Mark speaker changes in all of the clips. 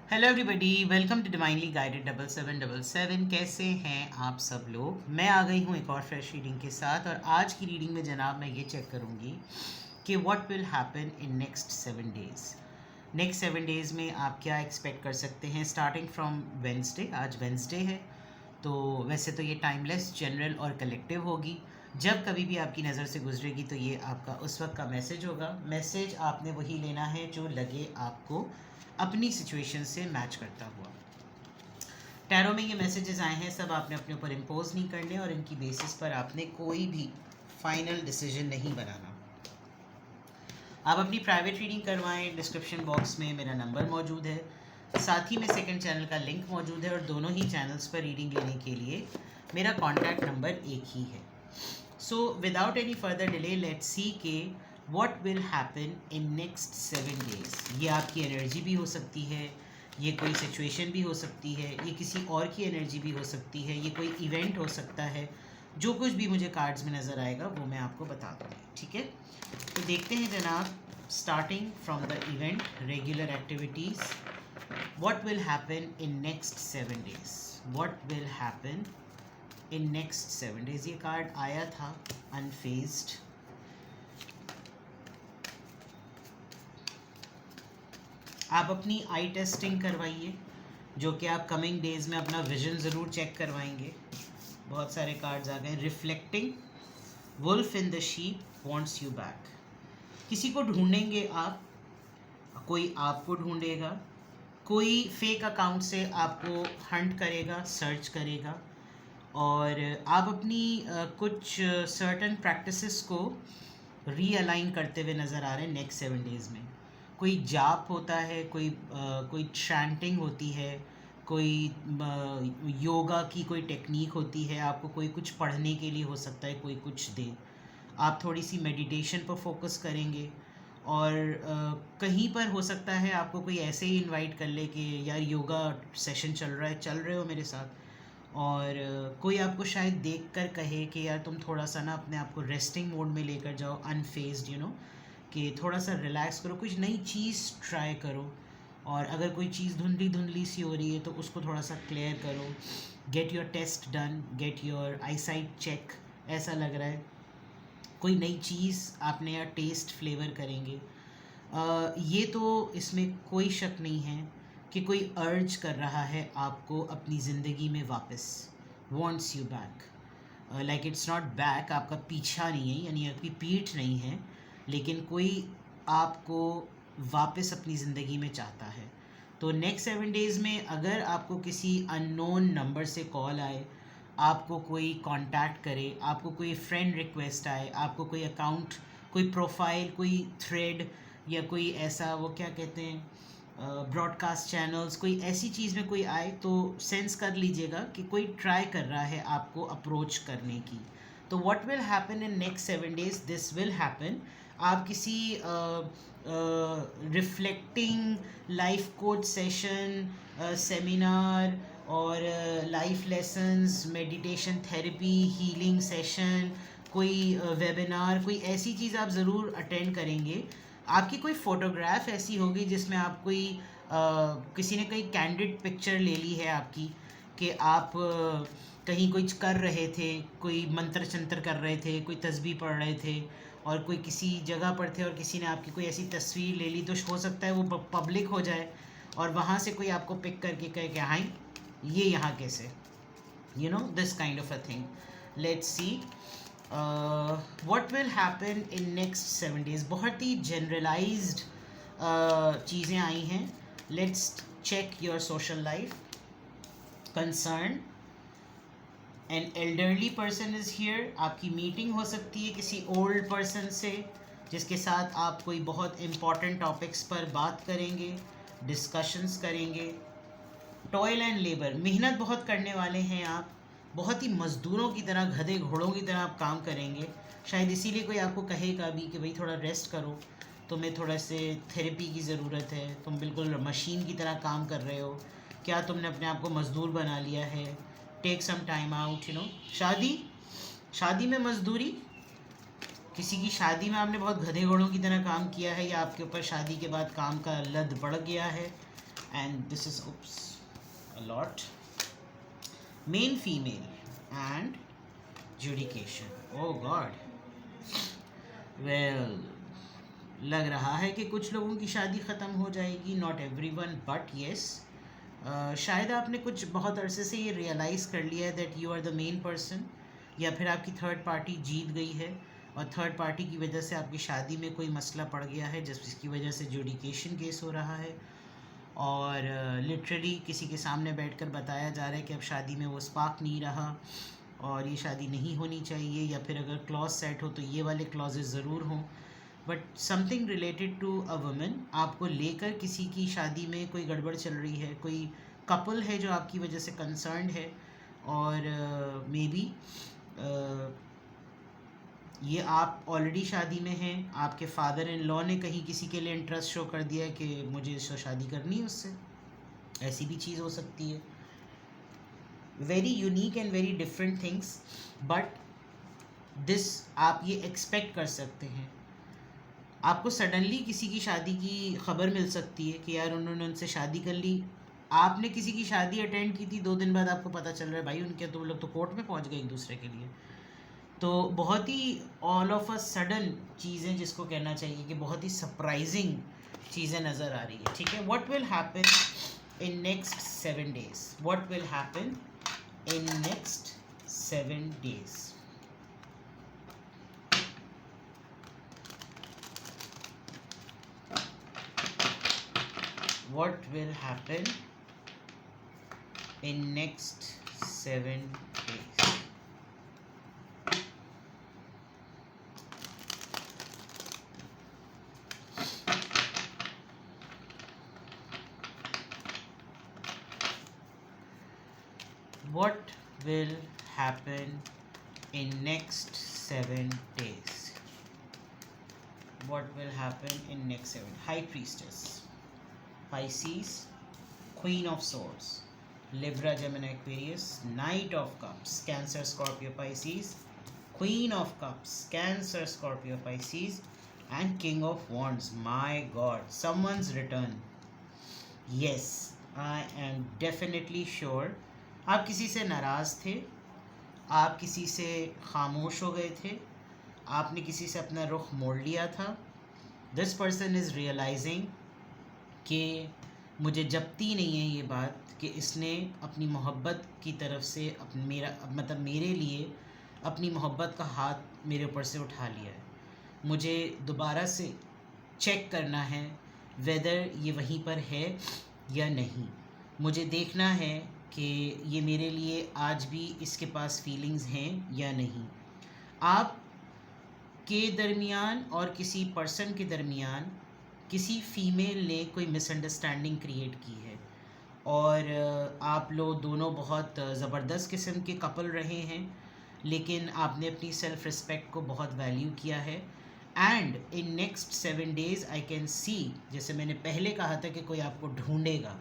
Speaker 1: Hello everybody, welcome to divinely guided 7777। कैसे हैं आप सब लोग। मैं आ गई हूँ एक और फ्रेश रीडिंग के साथ, और आज की रीडिंग में जनाब मैं ये चेक करूँगी कि what will happen in next 7 days. Next 7 days में आप क्या एक्सपेक्ट कर सकते हैं, स्टार्टिंग फ्रॉम वेंसडे। आज वेंसडे है, तो वैसे तो ये टाइमलेस, जनरल और कलेक्टिव होगी। जब कभी भी आपकी नज़र से गुजरेगी तो ये आपका उस वक्त का मैसेज होगा। मैसेज आपने वही लेना है जो लगे आपको अपनी सिचुएशन से मैच करता हुआ। टैरो में ये मैसेजेस आए हैं, सब आपने अपने ऊपर इम्पोज नहीं करने, और इनकी बेसिस पर आपने कोई भी फाइनल डिसीजन नहीं बनाना। आप अपनी प्राइवेट रीडिंग करवाएं। डिस्क्रिप्शन बॉक्स में मेरा नंबर मौजूद है, साथ ही में सेकंड चैनल का लिंक मौजूद है, और दोनों ही चैनल्स पर रीडिंग लेने के लिए मेरा कॉन्टैक्ट नंबर एक ही है। So without any further delay let's see के what will happen in next 7 days. ये आपकी एनर्जी भी हो सकती है, ये कोई सिचुएशन भी हो सकती है, ये किसी और की एनर्जी भी हो सकती है, ये कोई इवेंट हो सकता है। जो कुछ भी मुझे कार्ड्स में नज़र आएगा वो मैं आपको बता दूँगी, ठीक है। तो देखते हैं जनाब, starting from the event, regular activities, what will happen in next 7 days. What will happen in next 7 days. ये कार्ड आया था अनफेज्ड। आप अपनी आई टेस्टिंग करवाइए, जो कि आप कमिंग डेज़ में अपना विजन ज़रूर चेक करवाएंगे। बहुत सारे कार्ड्स आ गए। Reflecting, wolf in the sheep wants you back. किसी को ढूंढेंगे आप, कोई आपको ढूंढेगा, कोई फेक अकाउंट से आपको हंट करेगा, सर्च करेगा, और आप अपनी कुछ सर्टन प्रैक्टिसेस को रीअलाइन करते हुए नज़र आ रहे हैं नेक्स्ट 7 डेज़ में। कोई जाप होता है, कोई चैंटिंग होती है, कोई योगा की कोई टेक्निक होती है, आपको कोई कुछ पढ़ने के लिए हो सकता है, कोई कुछ दे। आप थोड़ी सी मेडिटेशन पर फोकस करेंगे, और कहीं पर हो सकता है आपको कोई ऐसे ही इनवाइट कर ले कि यार योगा सेशन चल रहा है, चल रहे हो मेरे साथ। और कोई आपको शायद देख कर कहे कि यार तुम थोड़ा सा ना अपने आप को रेस्टिंग मोड में लेकर जाओ, अनफेज्ड, कि थोड़ा सा रिलैक्स करो, कुछ नई चीज़ ट्राई करो, और अगर कोई चीज़ धुंधली धुंधली सी हो रही है तो उसको थोड़ा सा क्लियर करो। Get your test done, get your eyesight check. ऐसा लग रहा है कोई नई चीज़ आपने या टेस्ट फ्लेवर करेंगे। ये तो इसमें कोई शक नहीं है कि कोई अर्ज कर रहा है आपको अपनी ज़िंदगी में वापस, wants you back. Like it's not back, आपका पीछा नहीं है, यानी आपकी पीठ नहीं है, लेकिन कोई आपको वापस अपनी ज़िंदगी में चाहता है। तो नेक्स्ट 7 डेज़ में अगर आपको किसी अननोन नंबर से कॉल आए, आपको कोई कांटेक्ट करे, आपको कोई फ्रेंड रिक्वेस्ट आए, आपको कोई अकाउंट, कोई प्रोफाइल, कोई थ्रेड, या कोई ऐसा वो क्या कहते हैं ब्रॉडकास्ट चैनल्स, कोई ऐसी चीज़ में कोई आए, तो सेंस कर लीजिएगा कि कोई ट्राई कर रहा है आपको अप्रोच करने की। तो what will happen in next 7 days, this will happen. आप किसी reflecting life coach session, seminar, और life lessons, meditation, therapy, healing session, कोई वेबिनार, कोई ऐसी चीज़ आप ज़रूर अटेंड करेंगे। आपकी कोई फ़ोटोग्राफ ऐसी होगी जिसमें आप कोई किसी ने कोई कैंडिड पिक्चर ले ली है आपकी, कि आप कहीं कुछ कर रहे थे, कोई मंत्र चंत्र कर रहे थे, कोई तस्बीह पढ़ रहे थे, और कोई किसी जगह पर थे और किसी ने आपकी कोई ऐसी तस्वीर ले ली, तो हो सकता है वो पब्लिक हो जाए, और वहाँ से कोई आपको पिक करके कहे कि हाँ ये यहाँ कैसे, this kind of a thing. Let's see what will happen in next 7 days. बहुत ही जनरलाइज्ड चीज़ें आई हैं। Let's check your social life. Concern, an elderly person is here. आपकी मीटिंग हो सकती है किसी ओल्ड पर्सन से, जिसके साथ आप कोई बहुत इम्पॉर्टेंट टॉपिक्स पर बात करेंगे, डिस्कशंस करेंगे। टॉयल एंड लेबर, मेहनत बहुत करने वाले हैं आप, बहुत ही मज़दूरों की तरह, गधे घोड़ों की तरह आप काम करेंगे। शायद इसीलिए कोई आपको कहेगा भी कि भाई थोड़ा रेस्ट करो, तुम्हें थोड़ा से थेरेपी की ज़रूरत है, तुम बिल्कुल मशीन की तरह काम कर रहे हो, क्या तुमने अपने आप को मज़दूर बना लिया है, टेक सम टाइम आउट। शादी में मज़दूरी, किसी की शादी में आपने बहुत गधे घोड़ों की तरह काम किया है, या आपके ऊपर शादी के बाद काम का लद बढ़ गया है, and this is oops a lot, male female and judication. Oh god, well लग रहा है कि कुछ लोगों की शादी ख़त्म हो जाएगी, नॉट एवरीवन बट येस, शायद आपने कुछ बहुत अरसे से ये रियलाइज़ कर लिया है that you are the main person, या फिर आपकी थर्ड पार्टी जीत गई है और थर्ड पार्टी की वजह से आपकी शादी में कोई मसला पड़ गया है जिसकी वजह से जुडिकेशन केस हो रहा है, और लिटरली किसी के सामने बैठकर बताया जा रहा है कि अब शादी में वो स्पार्क नहीं रहा और ये शादी नहीं होनी चाहिए, या फिर अगर क्लॉज सेट हो तो ये वाले क्लॉजेस ज़रूर हों, but something related to a woman, आपको लेकर किसी की शादी में कोई गड़बड़ चल रही है, कोई कपल है जो आपकी वजह से कंसर्न्ड है, और मे बी ये आप ऑलरेडी शादी में हैं, आपके फादर इन लॉ ने कहीं किसी के लिए इंटरेस्ट शो कर दिया है कि मुझे इससे शादी करनी है उससे, ऐसी भी चीज़ हो सकती है. Very unique and very different things, but this आप ये एक्सपेक्ट कर सकते हैं. आपको सडनली किसी की शादी की खबर मिल सकती है कि यार उन्होंने उनसे शादी कर ली, आपने किसी की शादी अटेंड की थी, 2 दिन बाद आपको पता चल रहा है भाई उनके तो लोग तो कोर्ट में पहुंच गए एक दूसरे के लिए. तो बहुत ही ऑल ऑफ अ सडन चीज़ें, जिसको कहना चाहिए कि बहुत ही सरप्राइजिंग चीज़ें नज़र आ रही है. ठीक है, what will happen in next 7 days, what will happen in next 7 days. What will happen in next 7 days? What will happen in next 7 days? What will happen in next 7? High Priestess, Pisces, Queen of Swords, Libra, Gemini, Aquarius, Knight of Cups, Cancer, Scorpio, Pisces, Queen of Cups, Cancer, Scorpio, Pisces, and King of Wands. My God, someone's return. Yes, I am definitely sure. आप किसी से नाराज़ थे, आप किसी से खामोश हो गए थे, आपने किसी से अपना रुख मोड़ लिया था. दिस पर्सन इज़ रियलाइजिंग कि मुझे जबती नहीं है ये बात कि इसने अपनी मोहब्बत की तरफ से मेरे लिए अपनी मोहब्बत का हाथ मेरे ऊपर से उठा लिया है. मुझे दोबारा से चेक करना है वेदर ये वहीं पर है या नहीं. मुझे देखना है कि ये मेरे लिए आज भी इसके पास फीलिंग्स हैं या नहीं. आप के दरमियान और किसी पर्सन के दरमियान किसी फीमेल ने कोई मिसअंडरस्टैंडिंग क्रिएट की है, और आप लोग दोनों बहुत ज़बरदस्त किस्म के कपल रहे हैं, लेकिन आपने अपनी सेल्फ़ रिस्पेक्ट को बहुत वैल्यू किया है. And in next 7 days I can सी, जैसे मैंने पहले कहा था कि कोई आपको ढूंढेगा,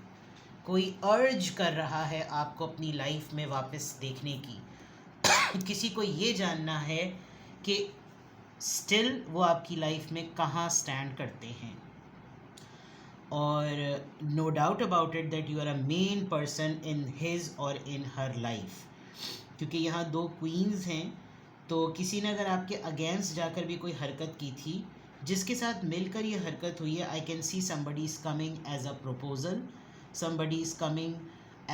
Speaker 1: कोई अर्ज कर रहा है आपको अपनी लाइफ में वापस देखने की. किसी को ये जानना है कि स्टिल वो आपकी लाइफ में कहाँ स्टैंड करते हैं. और no doubt about it that you are a main person in his or in her life, क्योंकि यहाँ 2 क्वींस हैं. तो किसी ने अगर आपके अगेंस्ट जाकर भी कोई हरकत की थी, जिसके साथ मिलकर ये हरकत हुई है, I can see somebody is coming as a proposal, somebody is coming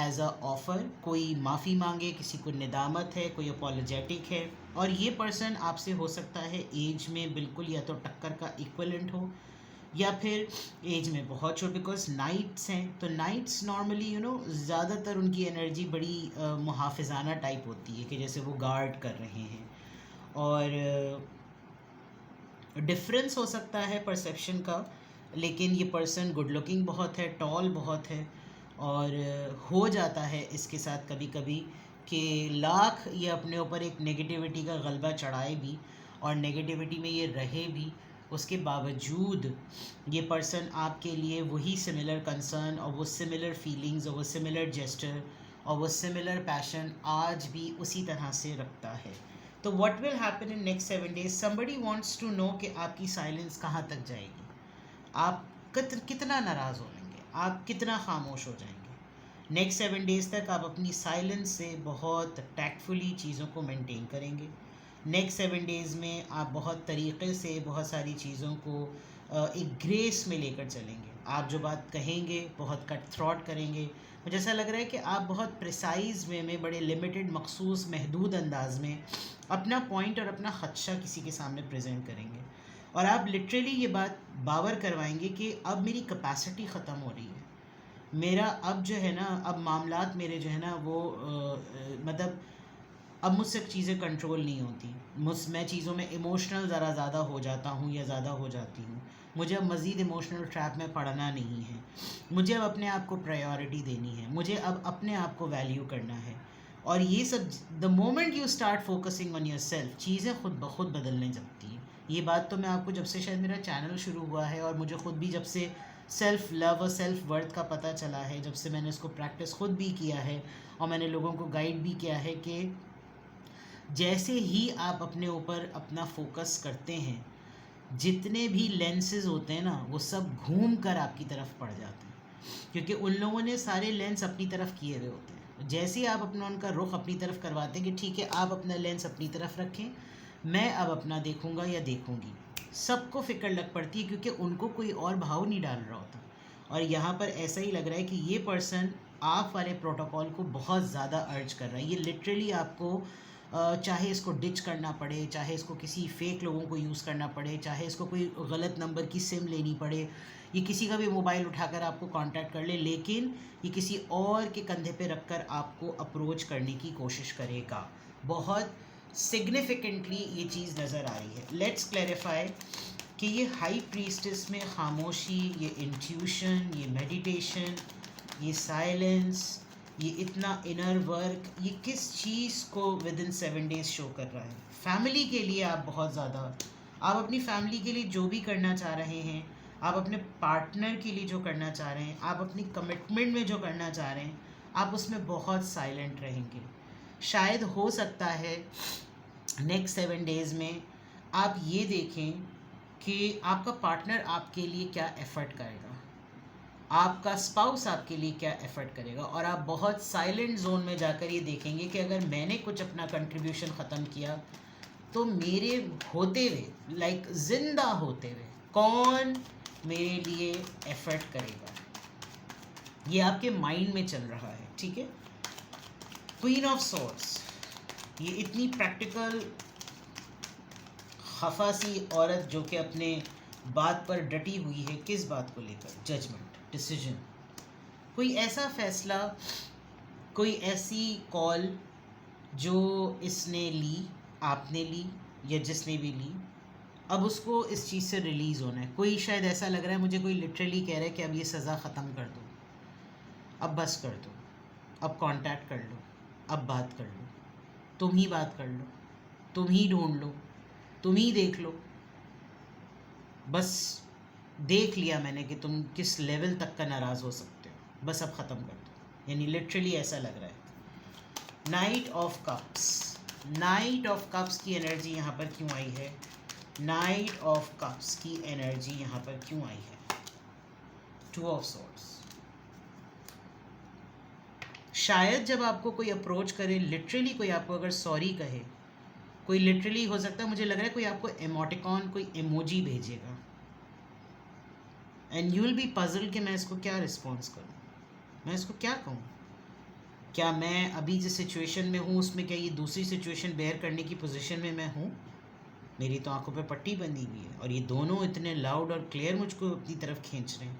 Speaker 1: as a offer. कोई माफ़ी मांगे, किसी को निदामत है, कोई अपॉलोजेटिक है, और ये पर्सन आपसे हो सकता है एज में बिल्कुल या तो टक्कर का इक्वलेंट हो, या फिर एज में बहुत छोटे, बिकॉज नाइट्स हैं. तो नाइट्स नॉर्मली ज़्यादातर उनकी एनर्जी बड़ी मुहाफ़िज़ाना टाइप होती है कि जैसे वो गार्ड कर रहे हैं. और डिफरेंस हो सकता है परसेप्शन का, लेकिन ये पर्सन गुड लुकिंग बहुत है, टॉल बहुत है, और हो जाता है इसके साथ कभी कभी कि लाख ये अपने ऊपर एक नेगेटिविटी का गलबा चढ़ाए भी और नेगेटिविटी में ये रहे भी, उसके बावजूद ये पर्सन आपके लिए वही सिमिलर कंसर्न और वो सिमिलर फीलिंग्स और वो सिमिलर जेस्चर और वो सिमिलर पैशन आज भी उसी तरह से रखता है. तो what will happen in next 7 days? Somebody wants to know कि आपकी साइलेंस कहाँ तक जाएगी, आप कितना नाराज़ हो लेंगे, आप कितना खामोश हो जाएंगे। नेक्स्ट 7 डेज़ तक आप अपनी साइलेंस से बहुत टैक्टफुली चीज़ों को मेंटेन करेंगे। नेक्स्ट 7 डेज़ में आप बहुत तरीक़े से बहुत सारी चीज़ों को एक ग्रेस में लेकर चलेंगे। आप जो बात कहेंगे बहुत कट थ्रॉट करेंगे। मुझे ऐसा लग रहा है कि आप बहुत प्रिसाइज वे में बड़े लिमिटेड मखसूस महदूद अंदाज में अपना पॉइंट और अपना ख़दशा किसी के सामने प्रेजेंट करेंगे, और आप लिटरली ये बात बावर करवाएंगे कि अब मेरी कैपेसिटी ख़त्म हो रही है, मेरा अब जो है ना, अब मामलात मेरे जो है ना वो मतलब अब मुझसे चीज़ें कंट्रोल नहीं होती, मैं चीज़ों में इमोशनल ज़रा ज़्यादा हो जाता हूँ या ज़्यादा हो जाती हूँ। मुझे अब मज़ीद इमोशनल ट्रैप में पड़ना नहीं है। मुझे अब अपने आप को प्रायोरिटी देनी है। मुझे अब अपने आप को वैल्यू करना है। और ये सब the moment you start focusing on your self, चीज़ें खुद ब खुद बदलने लगती हैं। ये बात तो मैं आपको जब से शायद मेरा चैनल शुरू हुआ है और मुझे ख़ुद भी जब से सेल्फ़ लव और सेल्फ़ वर्थ का पता चला है, जब से मैंने इसको प्रैक्टिस ख़ुद भी किया है और मैंने लोगों को गाइड भी किया है कि जैसे ही आप अपने ऊपर अपना फोकस करते हैं, जितने भी लेंसेज होते हैं ना वो सब घूम कर आपकी तरफ पड़ जाते हैं, क्योंकि उन लोगों ने सारे लेंस अपनी तरफ किए हुए होते हैं। जैसे ही आप अपना उनका रुख अपनी तरफ करवाते हैं कि ठीक है आप अपना लेंस अपनी तरफ रखें, मैं अब अपना देखूंगा या देखूंगी, सबको फ़िक्र लग पड़ती है, क्योंकि उनको कोई और भाव नहीं डाल रहा होता। और यहाँ पर ऐसा ही लग रहा है कि ये पर्सन आप वाले प्रोटोकॉल को बहुत ज़्यादा अर्ज कर रहा है। ये लिटरली आपको चाहे इसको डिच करना पड़े, चाहे इसको किसी फ़ेक लोगों को यूज़ करना पड़े, चाहे इसको कोई गलत नंबर की सिम लेनी पड़े, ये किसी का भी मोबाइल उठाकर आपको कांटेक्ट कर ले, लेकिन ये किसी और के कंधे पे रखकर आपको अप्रोच करने की कोशिश करेगा। बहुत सिग्निफिकेंटली ये चीज़ नज़र आ रही है। लेट्स क्लैरिफाई कि ये हाई प्रीस्टेस में खामोशी, ये इंट्यूशन, ये मेडिटेशन, ये साइलेंस, ये इतना इनर वर्क, ये किस चीज़ को विद इन 7 डेज़ शो कर रहा है। फैमिली के लिए आप बहुत ज़्यादा, आप अपनी फैमिली के लिए जो भी करना चाह रहे हैं, आप अपने पार्टनर के लिए जो करना चाह रहे हैं, आप अपनी कमिटमेंट में जो करना चाह रहे हैं, आप उसमें बहुत साइलेंट रहेंगे। शायद हो सकता है नेक्स्ट 7 डेज़ में आप ये देखें कि आपका पार्टनर आपके लिए क्या एफ़र्ट करेगा, आपका स्पाउस आपके लिए क्या एफ़र्ट करेगा, और आप बहुत साइलेंट जोन में जाकर ये देखेंगे कि अगर मैंने कुछ अपना कंट्रीब्यूशन ख़त्म किया तो मेरे होते हुए, लाइक ज़िंदा होते हुए, कौन मेरे लिए एफ़र्ट करेगा। ये आपके माइंड में चल रहा है, ठीक है। क्वीन ऑफ सॉर्ड्स, ये इतनी प्रैक्टिकल खफा सी औरत जो कि अपने बात पर डटी हुई है, किस बात को लेकर, जजमेंट, डिसीजन, कोई ऐसा फ़ैसला, कोई ऐसी कॉल जो इसने ली, आपने ली या जिसने भी ली, अब उसको इस चीज़ से रिलीज़ होना है। कोई शायद ऐसा लग रहा है मुझे, कोई लिटरली कह रहा है कि अब ये सज़ा ख़त्म कर दो, अब बस कर दो, अब कांटेक्ट कर लो, अब बात कर लो, तुम ही बात कर लो, तुम ही ढूंढ लो, तुम ही देख लो, बस देख लिया मैंने कि तुम किस लेवल तक का नाराज़ हो सकते हो, बस अब ख़त्म कर दो। यानी लिटरली ऐसा लग रहा है। Night of cups, night of cups की एनर्जी यहाँ पर क्यों आई है, नाइट ऑफ कप्स की एनर्जी यहाँ पर क्यों आई है, टू ऑफ सॉर्ड्स। शायद जब आपको कोई अप्रोच करे, लिटरली कोई आपको अगर सॉरी कहे, कोई लिटरली हो सकता है, मुझे लग रहा है कोई आपको इमोटिकॉन, कोई इमोजी भेजेगा, and you will be puzzle कि मैं इसको क्या रिस्पॉन्स करूँ, मैं इसको क्या कहूँ। क्या मैं अभी जिस सिचुएशन में हूँ उसमें क्या ये दूसरी सिचुएशन बेयर करने की पोजीशन में मैं हूँ। मेरी तो आंखों पे पट्टी बंधी हुई है और ये दोनों इतने लाउड और क्लियर मुझको अपनी तरफ खींच रहे हैं।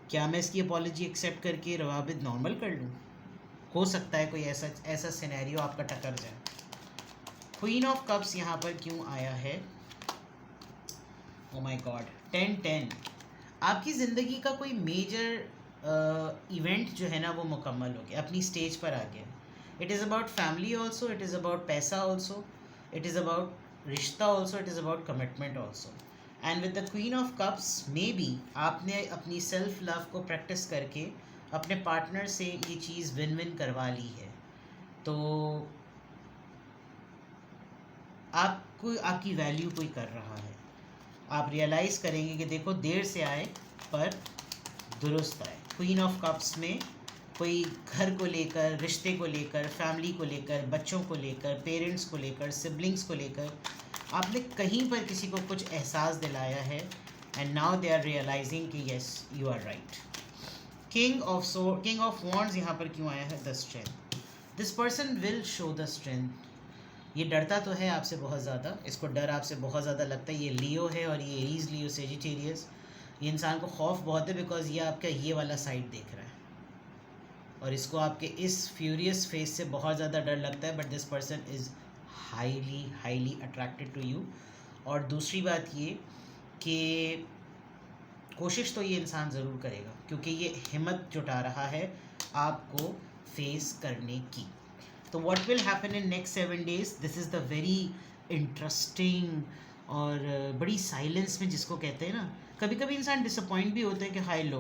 Speaker 1: क्या मैं इसकी अपॉलॉजी एक्सेप्ट करके रवाबित नॉर्मल कर लूँ। हो सकता है कोई ऐसा सिनेरियो आपका टकर जाए। क्वीन ऑफ कप्स यहाँ पर क्यों आया है, ओ माय गॉड, 10-10। आपकी ज़िंदगी का कोई मेजर इवेंट जो है ना वो मुकम्मल हो गया, अपनी स्टेज पर आ गया। It is about family also, it is about पैसा ऑल्सो, इट इज़ अबाउट रिश्ता also, it is about commitment also. And with the queen of cups may be आपने अपनी सेल्फ लव को प्रैक्टिस करके अपने पार्टनर से ये चीज़ विन विन करवा ली है। तो आपको आपकी वैल्यू कोई कर रहा है, आप रियलाइज़ करेंगे कि देखो देर से आए पर दुरुस्त आए। क्वीन ऑफ कप्स में कोई घर को लेकर, रिश्ते को लेकर, फैमिली को लेकर, बच्चों को लेकर, पेरेंट्स को लेकर, सिबलिंग्स को लेकर आपने कहीं पर किसी को कुछ एहसास दिलाया है and now they are realising कि yes you are right. King of wands यहाँ पर क्यों आया है? The strength. This person will show the strength. ये डरता तो है आपसे बहुत ज़्यादा, इसको डर आपसे बहुत ज़्यादा लगता है। ये लियो है और ये एरीज, लियो, सेजिटेरियस। ये इंसान को खौफ बहुत है बिकॉज ये आपका ये वाला साइड देख रहा है और इसको आपके इस फ्यूरियस फेस से बहुत ज़्यादा डर लगता है। But this person is highly attracted to you. और दूसरी बात ये कि कोशिश तो ये इंसान ज़रूर करेगा क्योंकि ये हिम्मत जुटा रहा है आपको फेस करने की। तो what will happen in next 7 days? This is the very interesting और बड़ी साइलेंस में जिसको कहते हैं ना, कभी कभी इंसान डिसअपॉइंट भी होता है कि हाई लो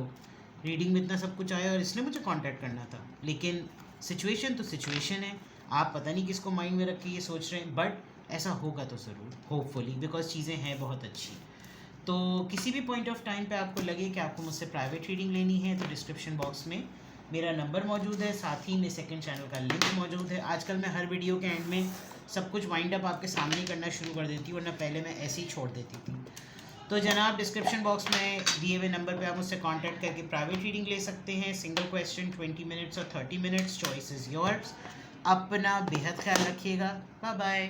Speaker 1: रीडिंग में इतना सब कुछ आया और इसने मुझे कांटेक्ट करना था, लेकिन सिचुएशन तो सिचुएशन है। आप पता नहीं किसको माइंड में रख के ये सोच रहे हैं, बट ऐसा होगा तो ज़रूर, होपफुली, बिकॉज चीज़ें हैं बहुत अच्छी। तो किसी भी पॉइंट ऑफ टाइम पे आपको लगे कि आपको मुझसे प्राइवेट रीडिंग लेनी है तो डिस्क्रिप्शन बॉक्स में मेरा नंबर मौजूद है, साथ ही में सेकंड चैनल का लिंक मौजूद है। आजकल मैं हर वीडियो के एंड में सब कुछ वाइंड अप आपके सामने करना शुरू कर देती हूँ, वरना पहले मैं ऐसे ही छोड़ देती थी। तो जनाब डिस्क्रिप्शन बॉक्स में दिए हुए नंबर पे आप मुझसे कांटेक्ट करके प्राइवेट रीडिंग ले सकते हैं। सिंगल क्वेश्चन 20 मिनट्स और 30 मिनट्स, चॉइस इज़ योर्स। अपना बेहद ख्याल रखिएगा। Bye bye.